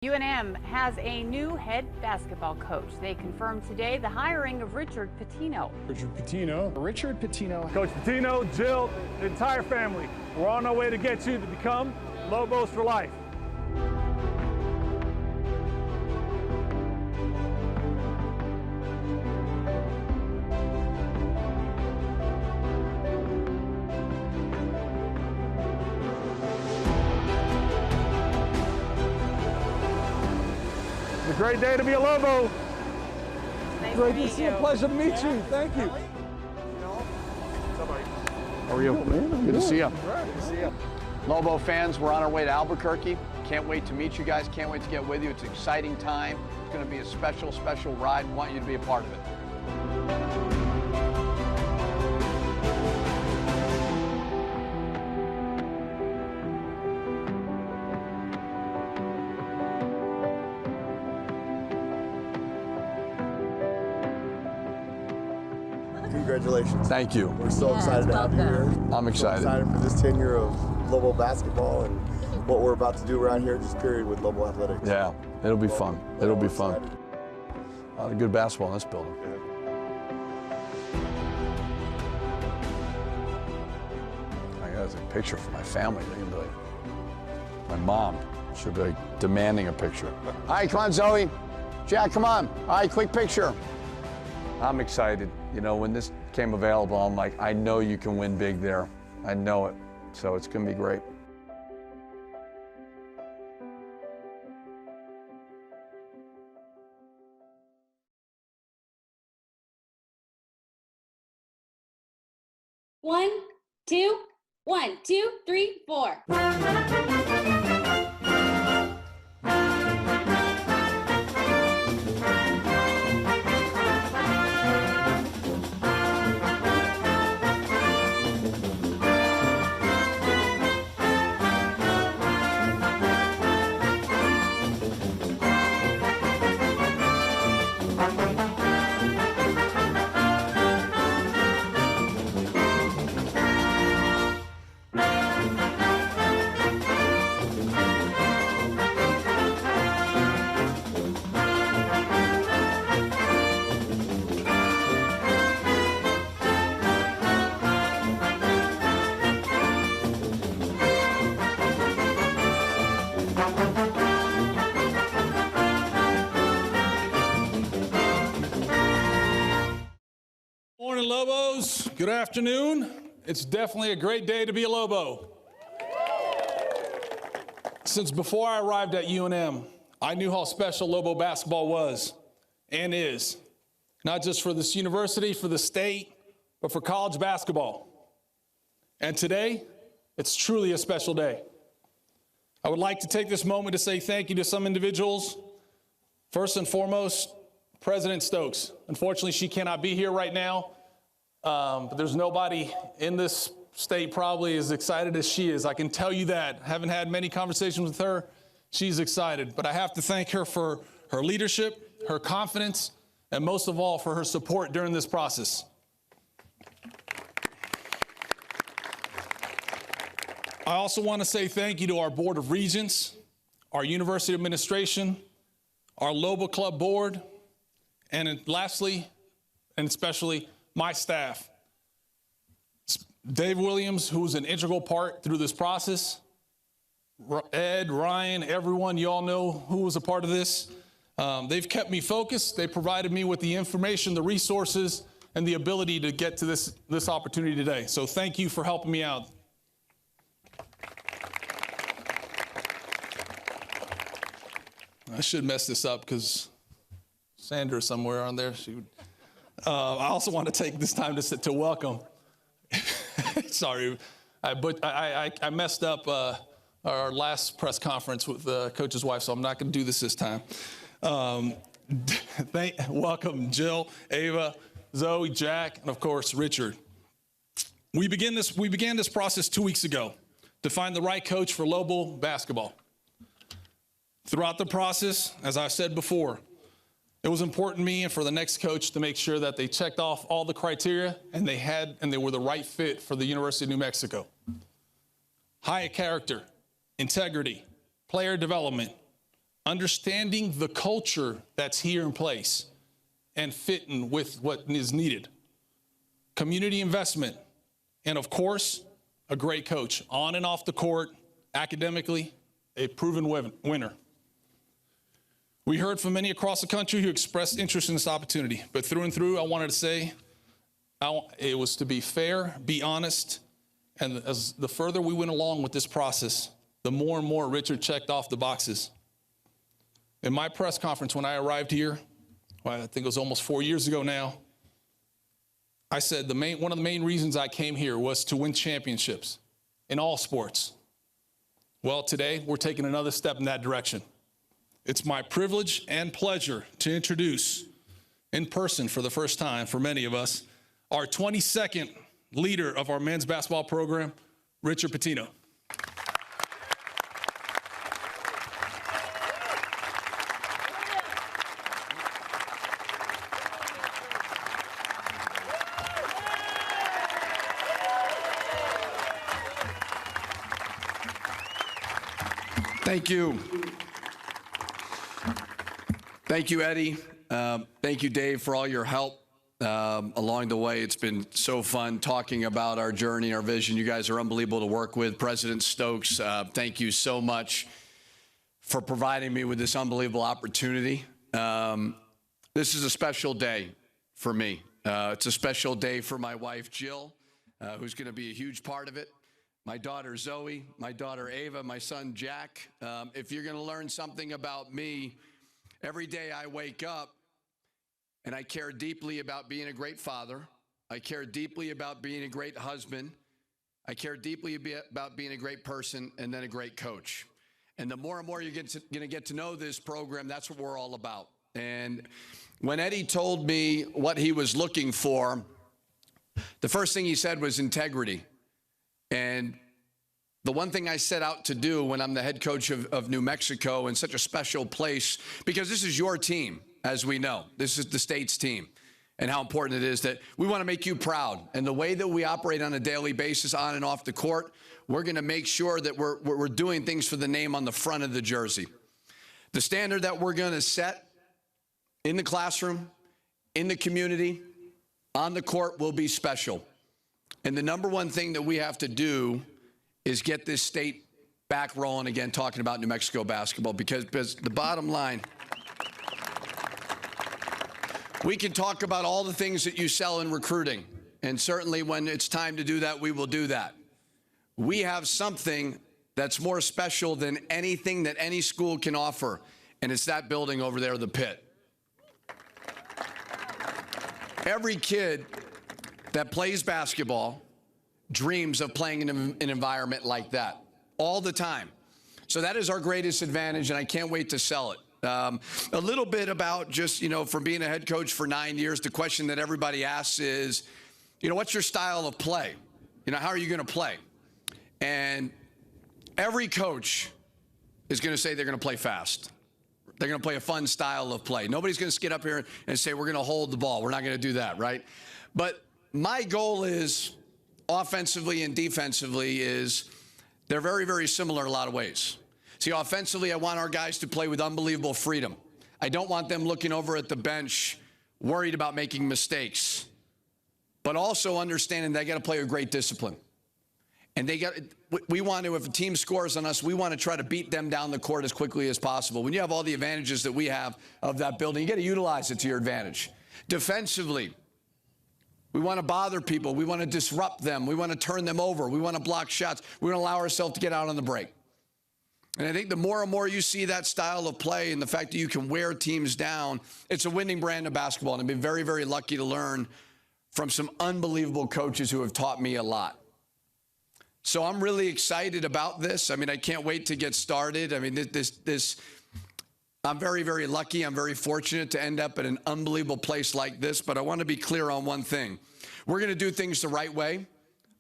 UNM has a new head basketball coach. They confirmed today the hiring of Richard Pitino. Richard Pitino. Coach Pitino, Jill, the entire family. We're on our way to get you to become Lobos for life. It's a great day to be a Lobo. Nice Great to to meet see you. you. Pleasure to meet you. Thank you. How are you? Good to see you. Good to see you. Lobo fans, we're on our way to Albuquerque. Can't wait to meet you guys. Can't wait to get with you. It's an exciting time. It's going to be a special, special ride. We want you to be a part of it. Congratulations. Thank you. We're so excited to have you here. I'm excited. So excited for this tenure of Lobo basketball and what we're about to do around here, just period, with Lobo athletics. Yeah, it'll be fun. It'll be fun. Excited. A lot of good basketball in this building. I got a picture for my family. They can be like, my mom should be like demanding a picture. All right, come on, Zoe. Jack, come on. All right, quick picture. I'm excited. You know, when this came available, I'm like, I know you can win big there. I know it. So it's going to be great. One, two, 3, 4. Morning, Lobos. Good afternoon. It's definitely a great day to be a Lobo. Since before I arrived at UNM, I knew how special Lobo basketball was and is, not just for this university, for the state, but for college basketball. And today, it's truly a special day. I would like to take this moment to say thank you to some individuals. First and foremost, President Stokes. Unfortunately, she cannot be here right now, but there's nobody in this state probably as excited as she is. I can tell you that. Haven't had many conversations with her. She's excited, but I have to thank her for her leadership, her confidence, and most of all, for her support during this process. I also want to say thank you to our Board of Regents, our University Administration, our Lobo Club Board, and lastly, and especially, my staff. Dave Williams, who's an integral part through this process, Ed, Ryan, everyone, you all know who was a part of this. They've kept me focused. They provided me with the information, the resources, and the ability to get to this opportunity today. So thank you for helping me out. I should mess this up because Sandra somewhere on there. I also want to take this time to welcome. Sorry, I messed up our last press conference with the coach's wife, so I'm not going to do this time. Welcome Jill, Ava, Zoe, Jack, and of course Richard. We began this process 2 weeks ago to find the right coach for Lobo basketball. Throughout the process, as I said before, it was important to me and for the next coach to make sure that they checked off all the criteria and they were the right fit for the University of New Mexico. High character, integrity, player development, understanding the culture that's here in place and fitting with what is needed, community investment, and of course, a great coach on and off the court, academically, a proven winner. We heard from many across the country who expressed interest in this opportunity, but through and through, I wanted to say it was to be fair, be honest, and as the further we went along with this process, the more and more Richard checked off the boxes. In my press conference when I arrived here, well, I think it was almost 4 years ago now, I said one of the main reasons I came here was to win championships in all sports. Well, today we're taking another step in that direction. It's my privilege and pleasure to introduce in person for the first time for many of us, our 22nd leader of our men's basketball program, Richard Pitino. Thank you. Thank you, Eddie. Thank you, Dave, for all your help along the way. It's been so fun talking about our journey, our vision. You guys are unbelievable to work with. President Stokes, thank you so much for providing me with this unbelievable opportunity. This is a special day for me. It's a special day for my wife, Jill, who's going to be a huge part of it. My daughter, Zoe, my daughter, Ava, my son, Jack. If you're going to learn something about me, every day I wake up and I care deeply about being a great father. I care deeply about being a great husband. I care deeply about being a great person and then a great coach. And the more and more you're going to get to know this program, that's what we're all about. And when Eddie told me what he was looking for, the first thing he said was integrity. And the one thing I set out to do when I'm the head coach of New Mexico in such a special place, because this is your team, as we know. This is the state's team, and how important it is that we want to make you proud. And the way that we operate on a daily basis on and off the court, we're going to make sure that we're doing things for the name on the front of the jersey. The standard that we're going to set in the classroom, in the community, on the court will be special. And the number one thing that we have to do is get this state back rolling again, talking about New Mexico basketball, because the bottom line, we can talk about all the things that you sell in recruiting, and certainly when it's time to do that, we will do that. We have something that's more special than anything that any school can offer, and it's that building over there, the Pit. Every kid that plays basketball dreams of playing in an environment like that all the time. So that is our greatest advantage, and I can't wait to sell it. A little bit about just, from being a head coach for 9 years, the question that everybody asks is, what's your style of play? How are you going to play? And every coach is going to say they're going to play fast. They're going to play a fun style of play. Nobody's going to get up here and say, we're going to hold the ball. We're not going to do that, right? But my goal is, offensively and defensively, is they're very, very similar in a lot of ways. See, offensively, I want our guys to play with unbelievable freedom. I don't want them looking over at the bench worried about making mistakes, but also understanding they got to play with great discipline. And we want to, if a team scores on us, we want to try to beat them down the court as quickly as possible. When you have all the advantages that we have of that building, you got to utilize it to your advantage. Defensively, we want to bother people. We want to disrupt them. We want to turn them over. We want to block shots. We want to allow ourselves to get out on the break. And I think the more and more you see that style of play and the fact that you can wear teams down, it's a winning brand of basketball. And I've been very, very lucky to learn from some unbelievable coaches who have taught me a lot. So I'm really excited about this. I mean, I can't wait to get started. I mean, I'm very, very lucky. I'm very fortunate to end up at an unbelievable place like this. But I want to be clear on one thing. We're going to do things the right way,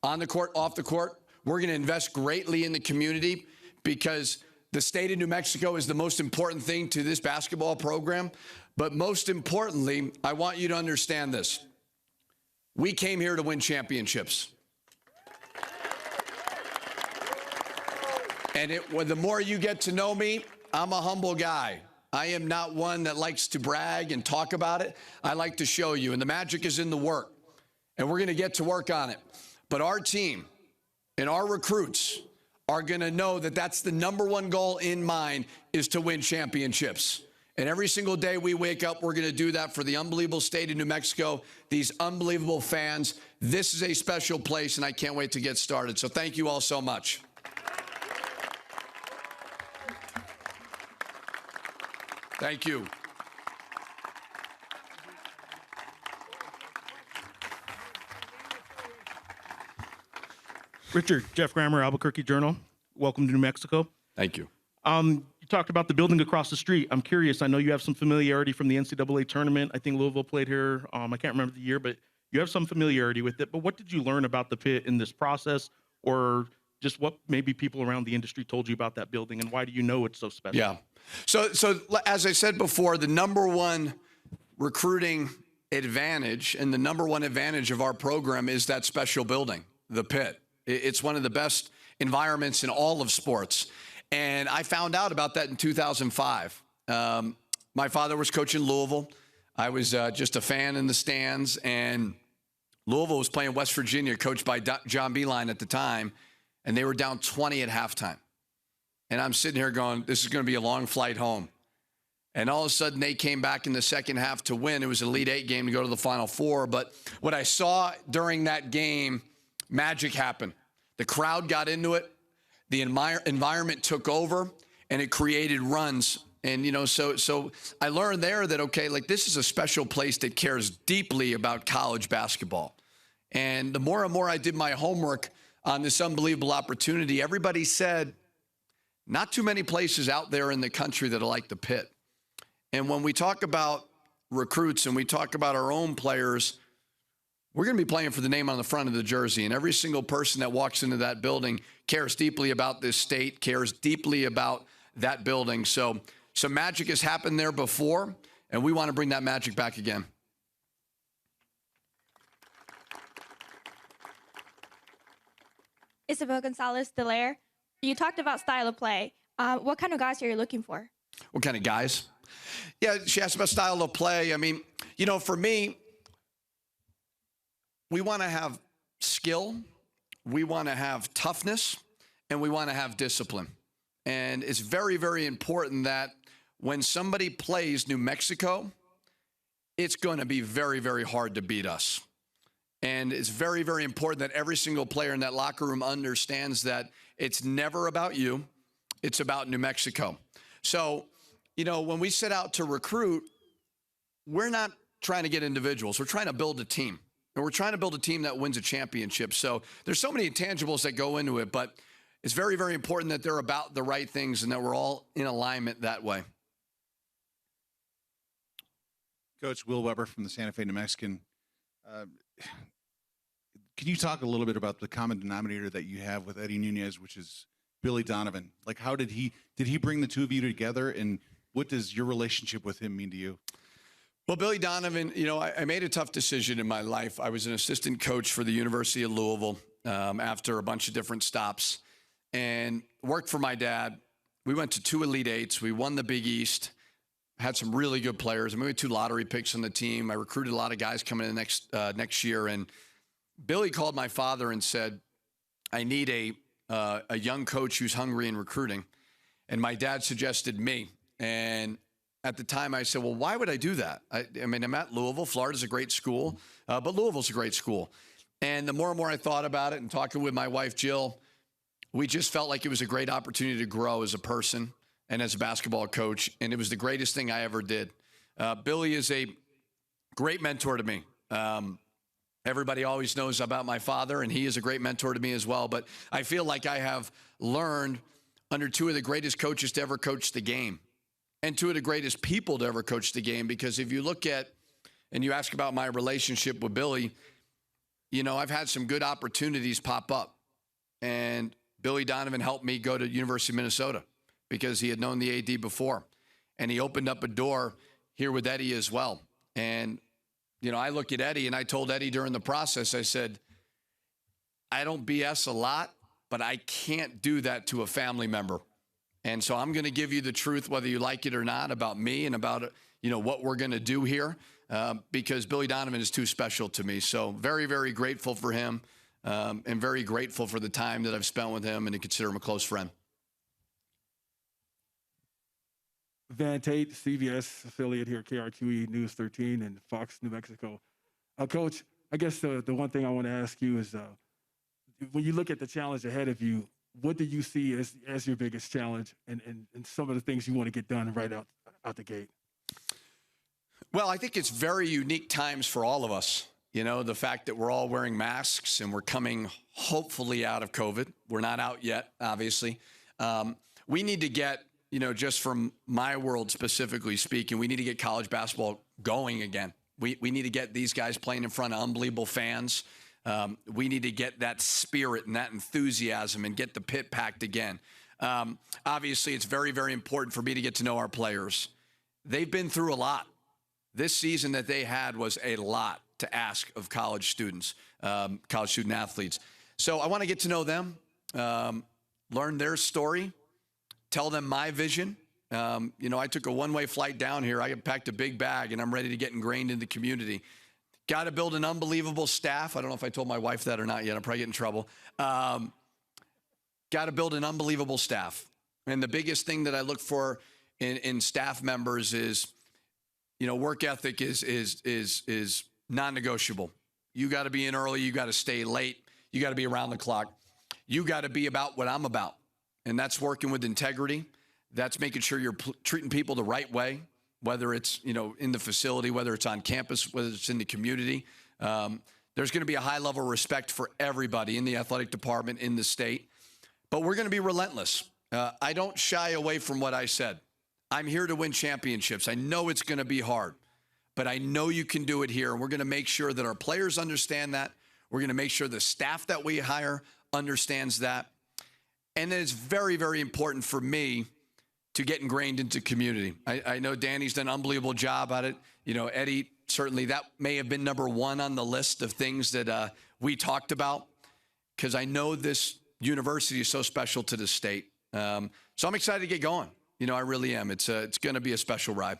on the court, off the court. We're going to invest greatly in the community because the state of New Mexico is the most important thing to this basketball program. But most importantly, I want you to understand this. We came here to win championships. And the more you get to know me, I'm a humble guy. I am not one that likes to brag and talk about it. I like to show you, and the magic is in the work, and we're going to get to work on it. But our team and our recruits are going to know that that's the number one goal in mind, is to win championships. And every single day we wake up, we're going to do that for the unbelievable state of New Mexico, these unbelievable fans. This is a special place, and I can't wait to get started. So thank you all so much. Thank you. Richard, Jeff Grammer, Albuquerque Journal. Welcome to New Mexico. Thank you. You talked about the building across the street. I'm curious. I know you have some familiarity from the NCAA tournament. I think Louisville played here. I can't remember the year, but you have some familiarity with it. But what did you learn about the pit in this process, or just what maybe people around the industry told you about that building, and why do you know it's so special? Yeah. So as I said before, the number one recruiting advantage and the number one advantage of our program is that special building, the pit. It's one of the best environments in all of sports. And I found out about that in 2005. My father was coaching Louisville. I was just a fan in the stands, and Louisville was playing West Virginia, coached by John Beilein at the time, and they were down 20 at halftime. And I'm sitting here going, this is going to be a long flight home. And all of a sudden, they came back in the second half to win. It was an Elite Eight game to go to the Final Four. But what I saw during that game, magic happened. The crowd got into it. The environment took over, and it created runs. And, you know, so I learned there that, okay, like, this is a special place that cares deeply about college basketball. And the more and more I did my homework on this unbelievable opportunity, everybody said, not too many places out there in the country that are like the pit. And when we talk about recruits and we talk about our own players, we're going to be playing for the name on the front of the jersey. And every single person that walks into that building cares deeply about this state, cares deeply about that building. So magic has happened there before, and we want to bring that magic back again. Isabel Gonzalez-Delaire, you talked about style of play. What kind of guys are you looking for? What kind of guys? Yeah, she asked about style of play. I mean, you know, for me, we want to have skill, we want to have toughness, and we want to have discipline. And it's very, very important that when somebody plays New Mexico, it's going to be very, very hard to beat us. And it's very, very important that every single player in that locker room understands that it's never about you. It's about New Mexico. So, you know, when we set out to recruit, we're not trying to get individuals. We're trying to build a team. And we're trying to build a team that wins a championship. So there's so many intangibles that go into it, but it's very, very important that they're about the right things and that we're all in alignment that way. Coach Will Weber from the Santa Fe New Mexican. Can you talk a little bit about the common denominator that you have with Eddie Nunez, which is Billy Donovan? Like, how did he bring the two of you together, and what does your relationship with him mean to you? Well, Billy Donovan, you know, I made a tough decision in my life. I was an assistant coach for the University of Louisville after a bunch of different stops, and worked for my dad. We went to 2 Elite Eights. We won the Big East. Had some really good players. I mean, we had 2 lottery picks on the team. I recruited a lot of guys coming in next year. And Billy called my father and said, I need a young coach who's hungry in recruiting. And my dad suggested me. And at the time I said, well, why would I do that? I mean, I'm at Louisville. Florida's a great school, but Louisville's a great school. And the more and more I thought about it and talking with my wife, Jill, we just felt like it was a great opportunity to grow as a person and as a basketball coach, and it was the greatest thing I ever did. Billy is a great mentor to me. Everybody always knows about my father, and he is a great mentor to me as well. But I feel like I have learned under 2 of the greatest coaches to ever coach the game and 2 of the greatest people to ever coach the game. Because if you look at, and you ask about my relationship with Billy, you know, I've had some good opportunities pop up. And Billy Donovan helped me go to University of Minnesota, because he had known the AD before. And he opened up a door here with Eddie as well. And, you know, I look at Eddie, and I told Eddie during the process, I said, I don't BS a lot, but I can't do that to a family member. And so I'm going to give you the truth, whether you like it or not, about me and about, what we're going to do here, because Billy Donovan is too special to me. So very, very grateful for him, and very grateful for the time that I've spent with him and to consider him a close friend. Van Tate, CBS affiliate here, KRQE News 13 and Fox New Mexico. Coach, I guess the one thing I want to ask you is, when you look at the challenge ahead of you, what do you see as your biggest challenge and some of the things you want to get done right out the gate? Well, I think it's very unique times for all of us. The fact that we're all wearing masks and we're coming hopefully out of COVID. We're not out yet, obviously. We need to get, just from my world specifically speaking, we need to get college basketball going again. We need to get these guys playing in front of unbelievable fans. We need to get that spirit and that enthusiasm and get the pit packed again. Obviously, it's very, very important for me to get to know our players. They've been through a lot. This season that they had was a lot to ask of college students, college student athletes. So I want to get to know them, learn their story, tell them my vision. I took a one-way flight down here. I packed a big bag, and I'm ready to get ingrained in the community. Got to build an unbelievable staff. I don't know if I told my wife that or not yet. I'll probably get in trouble. Got to build an unbelievable staff. And the biggest thing that I look for in staff members is, work ethic is non-negotiable. You got to be in early. You got to stay late. You got to be around the clock. You got to be about what I'm about. And that's working with integrity. That's making sure you're treating people the right way, whether it's, in the facility, whether it's on campus, whether it's in the community. There's going to be a high level of respect for everybody in the athletic department, in the state. But we're going to be relentless. I don't shy away from what I said. I'm here to win championships. I know it's going to be hard, but I know you can do it here. And we're going to make sure that our players understand that. We're going to make sure the staff that we hire understands that. And then it's very, very important for me to get ingrained into community. I know Danny's done an unbelievable job at it. Eddie, certainly that may have been number one on the list of things that we talked about, because I know this university is so special to the state. So I'm excited to get going. I really am. It's going to be a special ride.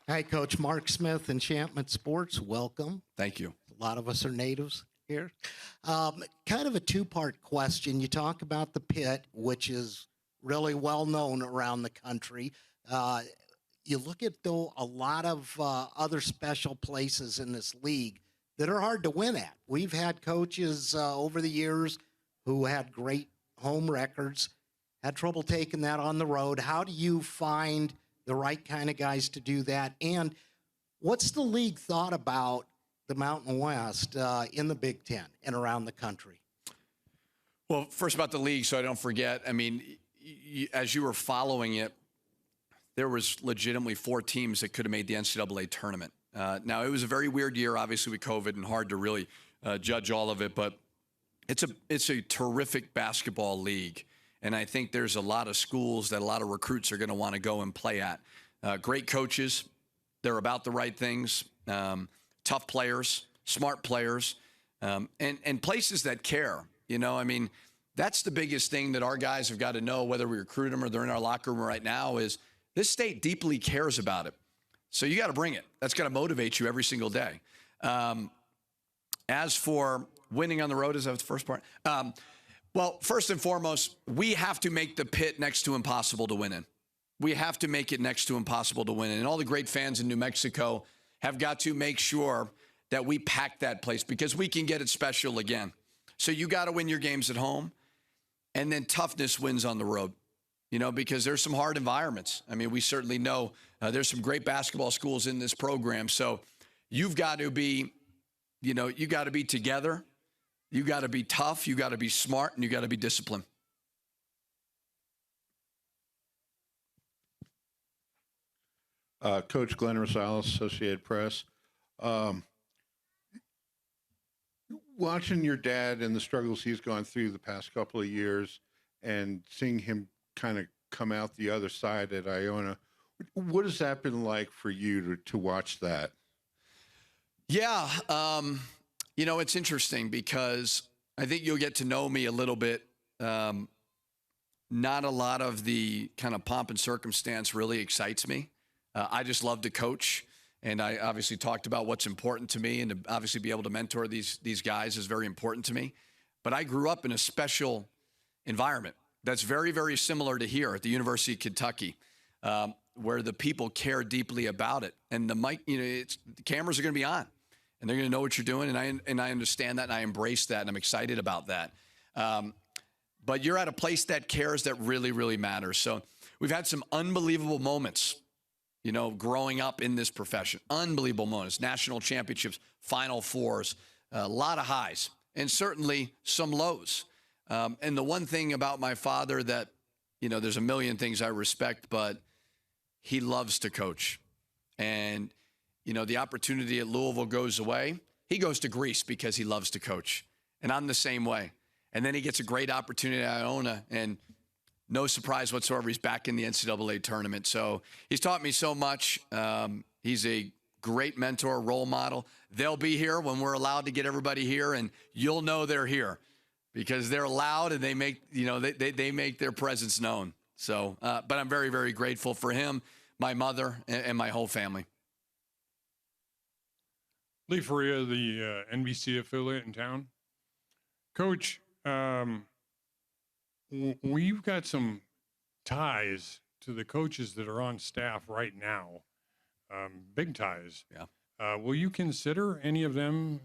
Hi, Coach Mark Smith, Enchantment Sports. Welcome. Thank you. A lot of us are natives here. Kind of a two-part question. You talk about the pit, which is really well known around the country. You look at, though, a lot of other special places in this league that are hard to win at. We've had coaches over the years who had great home records, had trouble taking that on the road. How do you find the right kind of guys to do that? And what's the league thought about the Mountain West in the Big Ten and around the country? Well, first about the league, so I don't forget. I mean, as you were following it, there was legitimately 4 teams that could have made the NCAA tournament. Now, it was a very weird year, obviously, with COVID, and hard to really judge all of it. But it's a terrific basketball league, and I think there's a lot of schools that a lot of recruits are going to want to go and play at. Great coaches. They're about the right things. Tough players, smart players, and places that care. I mean, that's the biggest thing that our guys have got to know, whether we recruit them or they're in our locker room right now, is this state deeply cares about it. So you got to bring it. That's got to motivate you every single day. As for winning on the road, is that the first part? Well, first and foremost, we have to make the pit next to impossible to win in. We have to make it next to impossible to win in. And all the great fans in New Mexico have got to make sure that we pack that place, because we can get it special again. So you got to win your games at home, and then toughness wins on the road, because there's some hard environments. I mean, we certainly know there's some great basketball schools in this program. So you've got to be, you got to be together. You got to be tough. You got to be smart, and you got to be disciplined. Coach Glenn Rosales, Associated Press. Watching your dad and the struggles he's gone through the past couple of years and seeing him kind of come out the other side at Iona, what has that been like for you to watch that? Yeah. It's interesting because I think you'll get to know me a little bit. Not a lot of the kind of pomp and circumstance really excites me. I just love to coach. And I obviously talked about what's important to me, and to obviously be able to mentor these guys is very important to me. But I grew up in a special environment that's very, very similar to here at the University of Kentucky, where the people care deeply about it. And the mic, the cameras are going to be on, and they're going to know what you're doing. And I understand that, and I embrace that, and I'm excited about that. But you're at a place that cares, that really, really matters. So we've had some unbelievable moments, growing up in this profession. Unbelievable moments, national championships, Final Fours, a lot of highs, and certainly some lows. And the one thing about my father that, there's a million things I respect, but he loves to coach. And, the opportunity at Louisville goes away. He goes to Greece because he loves to coach. And I'm the same way. And then he gets a great opportunity at Iona, and no surprise whatsoever, he's back in the NCAA tournament. So he's taught me so much. He's a great mentor, role model. They'll be here when we're allowed to get everybody here, and you'll know they're here because they're loud and they make, they make their presence known. So, but I'm very, very grateful for him, my mother, and my whole family. Lee Faria, the NBC affiliate in town. Coach, we've got some ties to the coaches that are on staff right now, big ties. Yeah. Will you consider any of them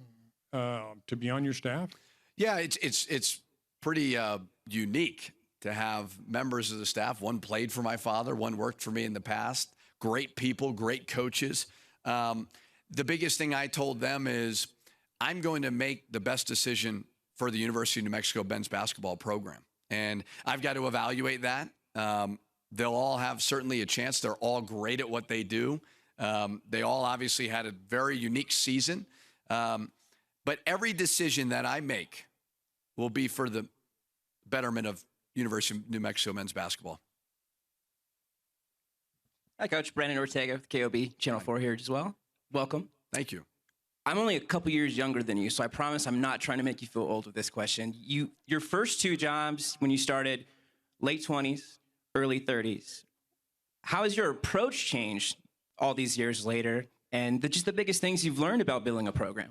to be on your staff? Yeah, it's pretty unique to have members of the staff. One played for my father, one worked for me in the past. Great people, great coaches. The biggest thing I told them is I'm going to make the best decision for the University of New Mexico men's basketball program. And I've got to evaluate that. They'll all have certainly a chance. They're all great at what they do. They all obviously had a very unique season. But every decision that I make will be for the betterment of University of New Mexico men's basketball. Hi, Coach. Brandon Ortega with KOB, Channel 4 here as well. Welcome. Thank you. I'm only a couple years younger than you, so I promise I'm not trying to make you feel old with this question. Your first two jobs when you started, late 20s, early 30s. How has your approach changed all these years later, and just the biggest things you've learned about building a program?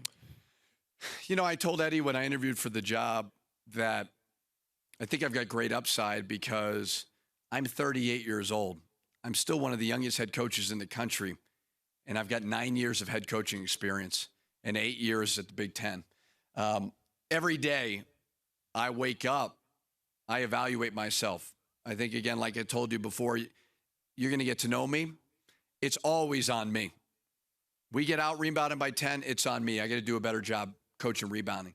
I told Eddie when I interviewed for the job that I think I've got great upside because I'm 38 years old. I'm still one of the youngest head coaches in the country, and I've got 9 years of head coaching experience and 8 years at the Big Ten. Every day I wake up, I evaluate myself. I think, again, like I told you before, you're going to get to know me. It's always on me. We get out rebounded by 10, it's on me. I got to do a better job coaching rebounding.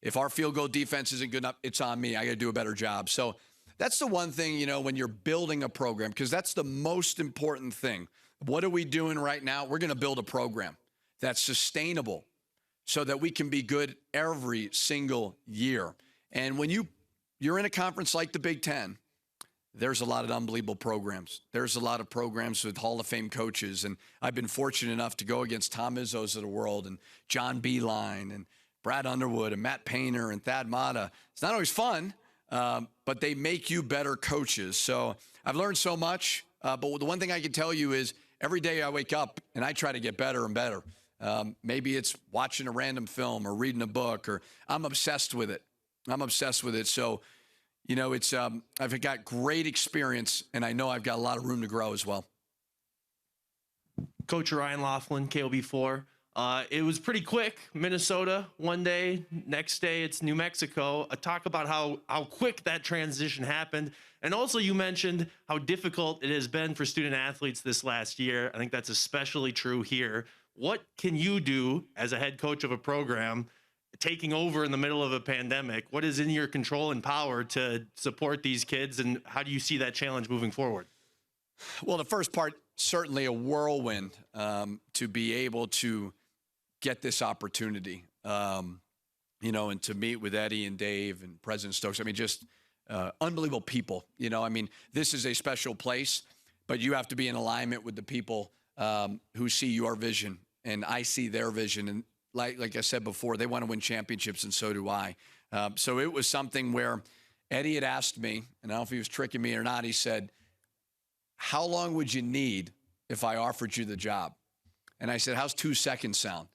If our field goal defense isn't good enough, it's on me. I got to do a better job. So that's the one thing, when you're building a program, because that's the most important thing. What are we doing right now? We're going to build a program that's sustainable so that we can be good every single year. And when you're in a conference like the Big Ten, there's a lot of unbelievable programs. There's a lot of programs with Hall of Fame coaches. And I've been fortunate enough to go against Tom Izzo's of the world and John Beeline and Brad Underwood and Matt Painter and Thad Matta. It's not always fun, but they make you better coaches. So I've learned so much. But the one thing I can tell you is every day I wake up and I try to get better and better. Maybe it's watching a random film or reading a book, or I'm obsessed with it. So, I've got great experience, and I know I've got a lot of room to grow as well. Coach Ryan Laughlin, KOB4. It was pretty quick. Minnesota one day, next day it's New Mexico. Talk about how quick that transition happened. And also you mentioned how difficult it has been for student athletes this last year. I think that's especially true here. What can you do as a head coach of a program taking over in the middle of a pandemic? What is in your control and power to support these kids, and how do you see that challenge moving forward? Well, the first part, certainly a whirlwind to be able to get this opportunity, and to meet with Eddie and Dave and President Stokes. I mean, just unbelievable people. This is a special place, but you have to be in alignment with the people who see your vision, and I see their vision. And like I said before, they want to win championships, and so do I. So it was something where Eddie had asked me, and I don't know if he was tricking me or not, he said, how long would you need if I offered you the job? And I said, how's 2 seconds sound?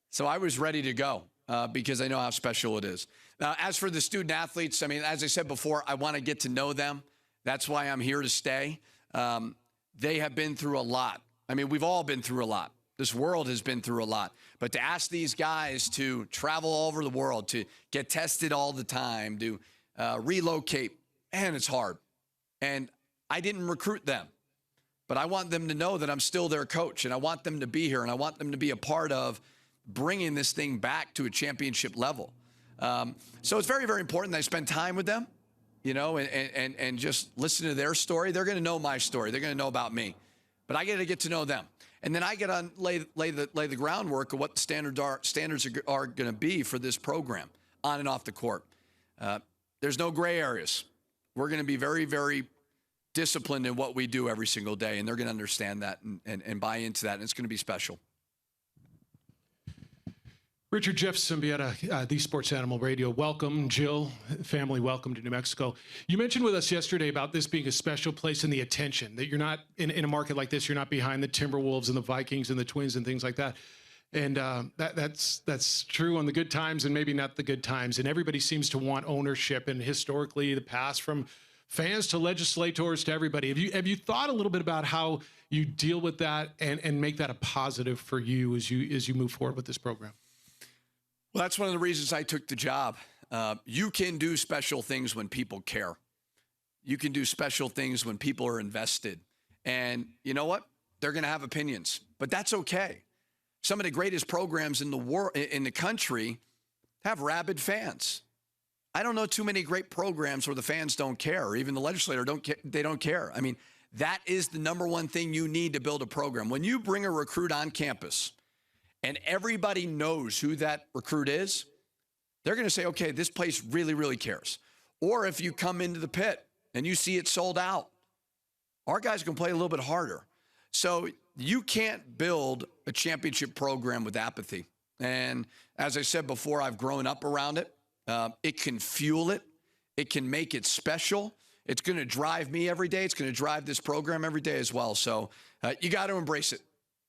So I was ready to go because I know how special it is. Now, as for the student athletes, I mean, as I said before, I want to get to know them. That's why I'm here to stay. They have been through a lot. I mean, we've all been through a lot. This world has been through a lot. But to ask these guys to travel all over the world, to get tested all the time, to relocate, man, it's hard. And I didn't recruit them. But I want them to know that I'm still their coach, and I want them to be here, and I want them to be a part of bringing this thing back to a championship level. So it's very, very important that I spend time with them, you know, and just listen to their story. They're going to know my story. They're going to know about me. But I got to get to know them. And then I get on lay the groundwork of what the standards are going to be for this program on and off the court. There's no gray areas. We're going to be very, very disciplined in what we do every single day, and they're going to understand that and buy into that, and it's going to be special. Richard, Jeff Symbieta, the Sports Animal Radio. Welcome, Jill, family, welcome to New Mexico. You mentioned with us yesterday about this being a special place in the attention, that you're not, in a market like this, you're not behind the Timberwolves and the Vikings and the Twins and things like that. And that's true on the good times and maybe not the good times. And everybody seems to want ownership, and historically the past, from fans to legislators to everybody. Have you thought a little bit about how you deal with that and make that a positive for you as you move forward with this program? Well, that's one of the reasons I took the job. You can do special things when people care. You can do special things when people are invested. And you know what? They're going to have opinions, but that's okay. Some of the greatest programs in the world, in the country, have rabid fans. I don't know too many great programs where the fans don't care, or even the legislator don't care. I mean, that is the number one thing you need to build a program. When you bring a recruit on campus and everybody knows who that recruit is, they're going to say, okay, this place really, really cares. Or if you come into the pit and you see it sold out, our guys can play a little bit harder. So you can't build a championship program with apathy. And as I said before, I've grown up around it. It can fuel it. It can make it special. It's going to drive me every day. It's going to drive this program every day as well. So you got to embrace it.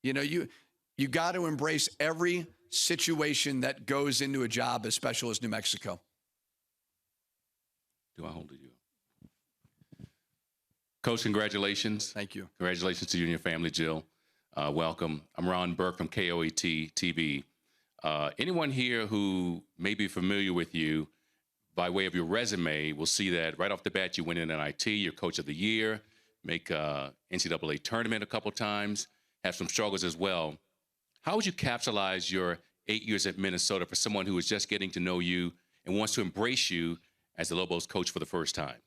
You know, you got to embrace every situation that goes into a job as special as New Mexico. Do I hold it? Coach, congratulations. Thank you. Congratulations to you and your family, Jill. Welcome. I'm Ron Burke from KOAT TV. Anyone here who may be familiar with you by way of your resume will see that right off the bat you went in NIT, you're Coach of the Year, make NCAA tournament a couple times, have some struggles as well. How would you capsulize your 8 years at Minnesota for someone who is just getting to know you and wants to embrace you as the Lobos coach for the first time?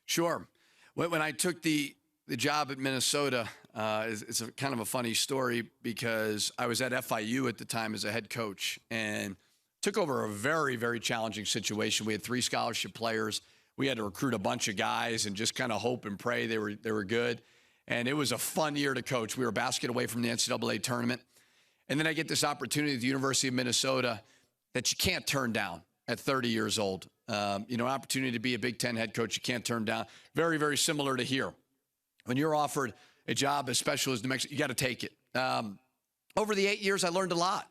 Sure. When I took the job at Minnesota, it's a kind of a funny story because I was at FIU at the time as a head coach and took over a very, very challenging situation. We had 3 scholarship players. We had to recruit a bunch of guys and just kind of hope and pray they were good. And it was a fun year to coach. We were a basket away from the NCAA tournament. And then I get this opportunity at the University of Minnesota that you can't turn down at 30 years old. An opportunity to be a Big Ten head coach you can't turn down. Very, very similar to here. When you're offered a job as special as New Mexico, you got to take it. Over the 8 years, I learned a lot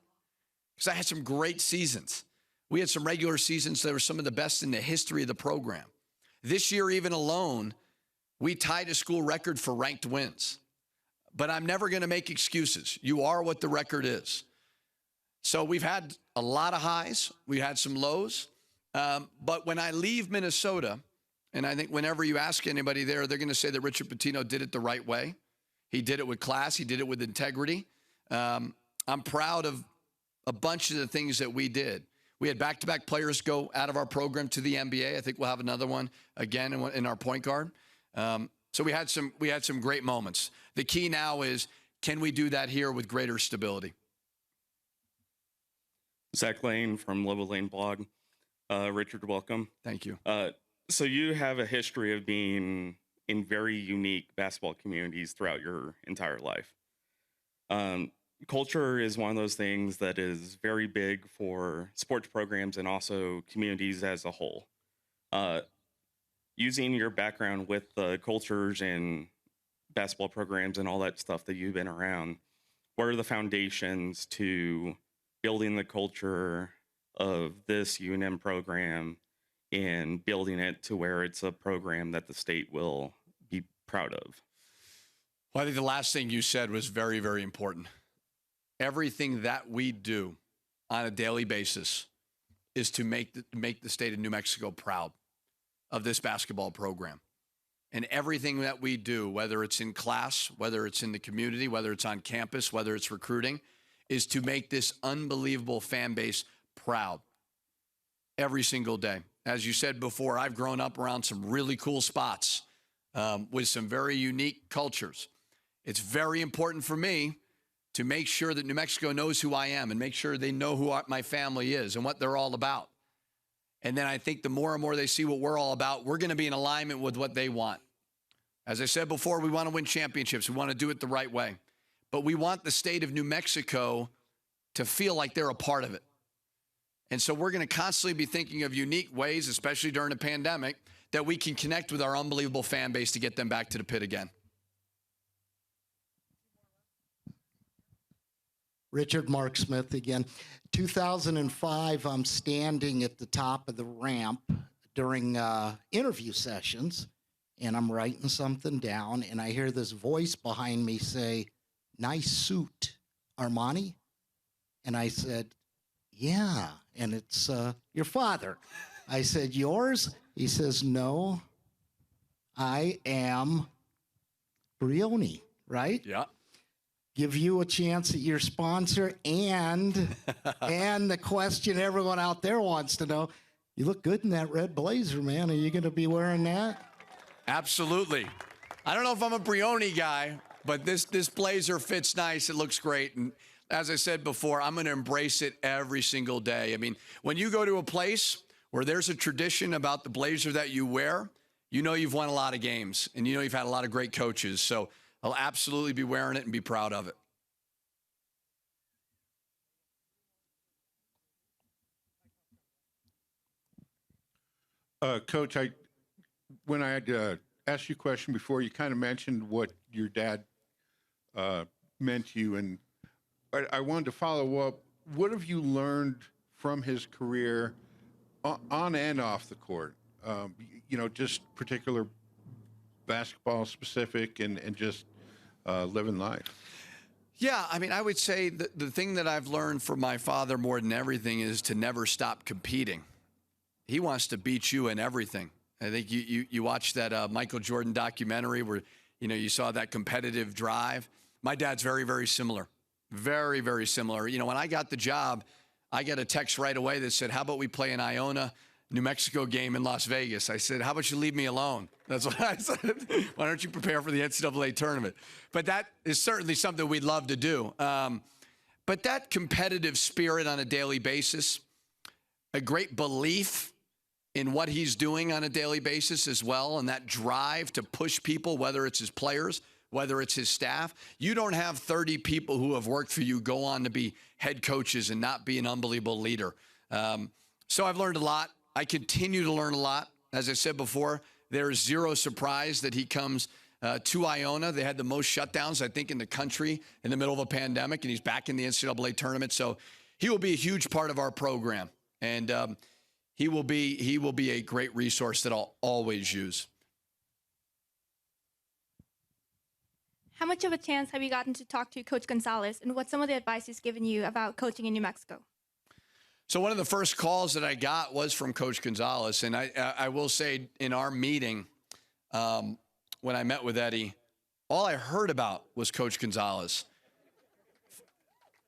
because I had some great seasons. We had some regular seasons that were some of the best in the history of the program. This year, even alone, we tied a school record for ranked wins. But I'm never going to make excuses. You are what the record is. So we've had a lot of highs. We had some lows. But when I leave Minnesota, and I think whenever you ask anybody there, they're going to say that Richard Pitino did it the right way. He did it with class. He did it with integrity. I'm proud of a bunch of the things that we did. We had back-to-back players go out of our program to the NBA. I think we'll have another one again in our point guard. So we had some great moments. The key now is, can we do that here with greater stability? Zach Lane from Lobo Lane blog. Richard, welcome. Thank you. So you have a history of being in very unique basketball communities throughout your entire life. culture is one of those things that is very big for sports programs and also communities as a whole. Using your background with the cultures and basketball programs and all that stuff that you've been around, what are the foundations to building the culture of this UNM program and building it to where it's a program that the state will be proud of? Well, I think the last thing you said was very, very important. Everything that we do on a daily basis is to make the state of New Mexico proud of this basketball program. And everything that we do, whether it's in class, whether it's in the community, whether it's on campus, whether it's recruiting, is to make this unbelievable fan base proud every single day. As you said before, I've grown up around some really cool spots with some very unique cultures. It's very important for me to make sure that New Mexico knows who I am and make sure they know who my family is and what they're all about. And then I think the more and more they see what we're all about, we're going to be in alignment with what they want. As I said before, we want to win championships. We want to do it the right way. But we want the state of New Mexico to feel like they're a part of it. And so we're going to constantly be thinking of unique ways, especially during a pandemic, that we can connect with our unbelievable fan base to get them back to the pit again. Richard Mark Smith again. 2005, I'm standing at the top of the ramp during interview sessions, and I'm writing something down, and I hear this voice behind me say, "Nice suit, Armani?" And I said, "Yeah," and it's your father. I said, "Yours?" He says, "No, I am Brioni," right? Yeah. Give you a chance at your sponsor and the question everyone out there wants to know. You look good in that red blazer, man. Are you going to be wearing that? Absolutely. I don't know if I'm a Brioni guy, but this blazer fits nice. It looks great. And as I said before, I'm going to embrace it every single day. I mean, when you go to a place where there's a tradition about the blazer that you wear, you know you've won a lot of games and you know you've had a lot of great coaches. So I'll absolutely be wearing it and be proud of it. Coach, when I had asked you a question before, you kind of mentioned what your dad meant to you, and I wanted to follow up. What have you learned from his career on and off the court? Just particular basketball specific and just living life. Yeah, I mean, I would say the thing that I've learned from my father more than everything is to never stop competing. He wants to beat you in everything. I think you watched that Michael Jordan documentary where, you saw that competitive drive. My dad's very, very similar. Very, very similar. When I got the job, I got a text right away that said, "How about we play an Iona, New Mexico game in Las Vegas?" I said, "How about you leave me alone?" That's what I said. "Why don't you prepare for the NCAA tournament?" But that is certainly something we'd love to do. But that competitive spirit on a daily basis, a great belief in what he's doing on a daily basis as well, and that drive to push people, whether it's his players, whether it's his staff. You don't have 30 people who have worked for you go on to be head coaches and not be an unbelievable leader. So I've learned a lot. I continue to learn a lot. As I said before, there's zero surprise that he comes to Iona. They had the most shutdowns, I think, in the country in the middle of a pandemic, and he's back in the NCAA tournament. So he will be a huge part of our program, and he will be a great resource that I'll always use. How much of a chance have you gotten to talk to Coach Gonzalez, and what's some of the advice he's given you about coaching in New Mexico? So one of the first calls that I got was from Coach Gonzalez, and I will say in our meeting when I met with Eddie, all I heard about was Coach Gonzalez.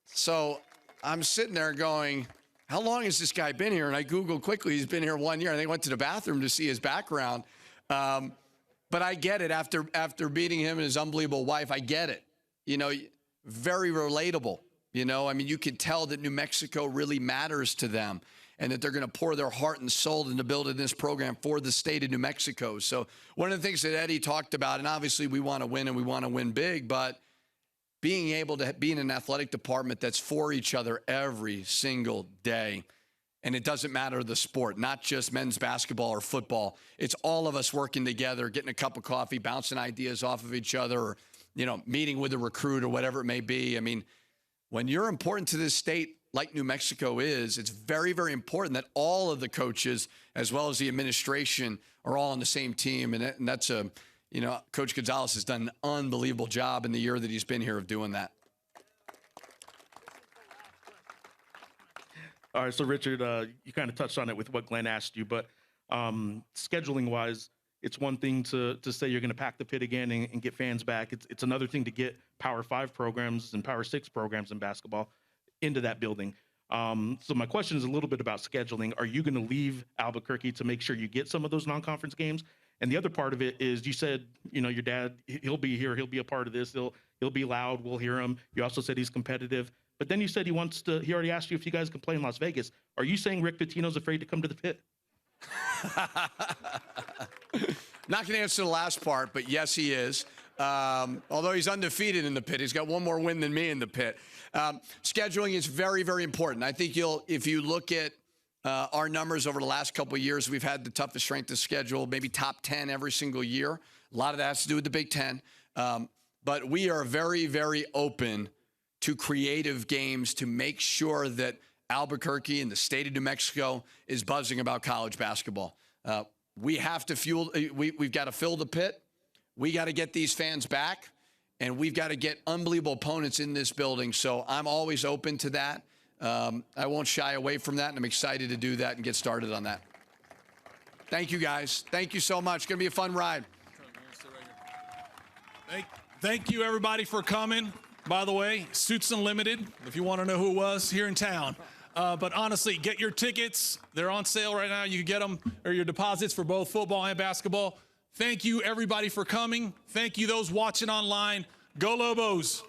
So I'm sitting there going, how long has this guy been here? And I Googled quickly, he's been here 1 year. I think I went to the bathroom to see his background. But I get it after meeting him and his unbelievable wife. I get it. Very relatable. I mean, you can tell that New Mexico really matters to them and that they're going to pour their heart and soul into building this program for the state of New Mexico. So one of the things that Eddie talked about, and obviously we want to win and we want to win big, but being able to be in an athletic department that's for each other every single day. And it doesn't matter the sport, not just men's basketball or football. It's all of us working together, getting a cup of coffee, bouncing ideas off of each other, or, meeting with a recruit or whatever it may be. I mean, when you're important to this state like New Mexico is, it's very, very important that all of the coaches, as well as the administration, are all on the same team. And that's Coach Gonzalez has done an unbelievable job in the year that he's been here of doing that. All right, so Richard, you kind of touched on it with what Glenn asked you, but scheduling-wise, it's one thing to say you're going to pack the pit again and get fans back. It's another thing to get Power 5 programs and Power 6 programs in basketball into that building. So my question is a little bit about scheduling. Are you going to leave Albuquerque to make sure you get some of those non-conference games? And the other part of it is you said, your dad, he'll be here, he'll be a part of this, he'll be loud, we'll hear him. You also said he's competitive. But then you said he already asked you if you guys can play in Las Vegas. Are you saying Rick Pitino's afraid to come to the pit? Not going to answer the last part, but yes, he is. Although he's undefeated in the pit. He's got one more win than me in the pit. Scheduling is very, very important. I think if you look at our numbers over the last couple of years, we've had the toughest strength of schedule, maybe top 10 every single year. A lot of that has to do with the Big Ten. But we are very, very open to creative games to make sure that Albuquerque and the state of New Mexico is buzzing about college basketball. We have to we've got to fill the pit. We got to get these fans back, and we've got to get unbelievable opponents in this building. So I'm always open to that. I won't shy away from that, and I'm excited to do that and get started on that. Thank you, guys. Thank you so much. It's going to be a fun ride. Thank you, everybody, for coming. By the way, Suits Unlimited, if you want to know who it was, here in town. But honestly, get your tickets. They're on sale right now. You can get them, or your deposits for both football and basketball. Thank you, everybody, for coming. Thank you, those watching online. Go Lobos.